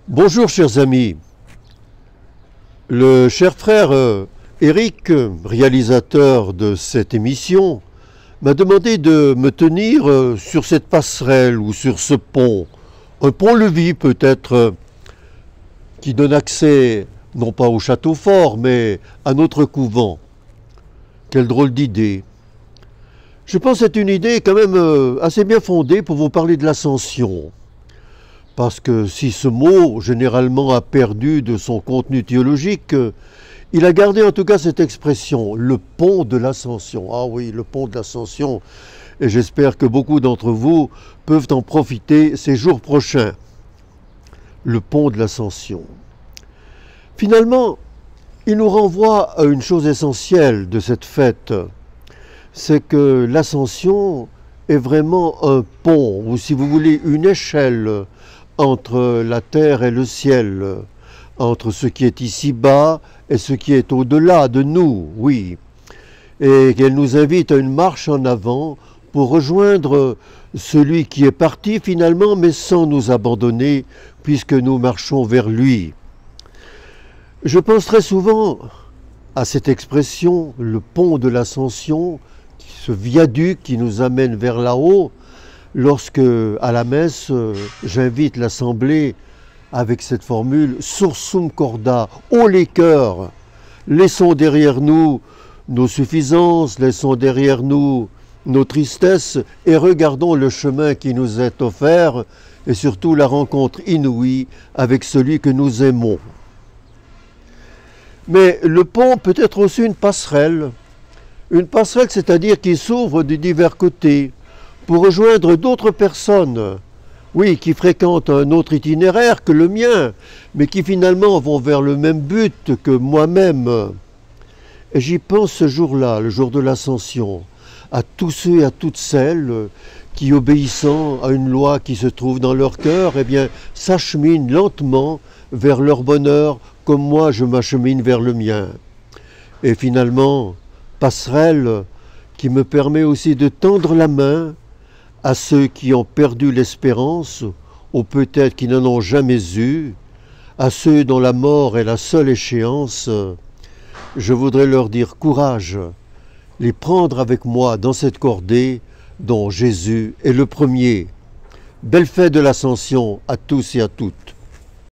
Bonjour chers amis, le cher frère Eric, réalisateur de cette émission, m'a demandé de me tenir sur cette passerelle ou sur ce pont, un pont-levis peut-être, qui donne accès non pas au château fort mais à notre couvent. Quelle drôle d'idée. Je pense que c'est une idée quand même assez bien fondée pour vous parler de l'ascension. Parce que si ce mot, généralement, a perdu de son contenu théologique, il a gardé en tout cas cette expression, le pont de l'ascension. Ah oui, le pont de l'ascension. Et j'espère que beaucoup d'entre vous peuvent en profiter ces jours prochains. Le pont de l'ascension. Finalement, il nous renvoie à une chose essentielle de cette fête. C'est que l'ascension est vraiment un pont, ou si vous voulez, une échelle entre la terre et le ciel, entre ce qui est ici-bas et ce qui est au-delà de nous, oui. Et qu'elle nous invite à une marche en avant pour rejoindre celui qui est parti finalement, mais sans nous abandonner, puisque nous marchons vers lui. Je pense très souvent à cette expression, le pont de l'ascension, ce viaduc qui nous amène vers là-haut, lorsque, à la messe, j'invite l'Assemblée avec cette formule « Sursum corda », haut les cœurs, laissons derrière nous nos suffisances, laissons derrière nous nos tristesses et regardons le chemin qui nous est offert et surtout la rencontre inouïe avec celui que nous aimons. Mais le pont peut être aussi une passerelle c'est-à-dire qui s'ouvre de divers côtés, pour rejoindre d'autres personnes, oui, qui fréquentent un autre itinéraire que le mien, mais qui finalement vont vers le même but que moi-même. Et j'y pense ce jour-là, le jour de l'ascension, à tous ceux et à toutes celles qui, obéissant à une loi qui se trouve dans leur cœur, eh bien, s'acheminent lentement vers leur bonheur, comme moi je m'achemine vers le mien. Et finalement, passerelle qui me permet aussi de tendre la main à ceux qui ont perdu l'espérance, ou peut-être qui n'en ont jamais eu, à ceux dont la mort est la seule échéance. Je voudrais leur dire courage, les prendre avec moi dans cette cordée dont Jésus est le premier. Belle fête de l'Ascension à tous et à toutes.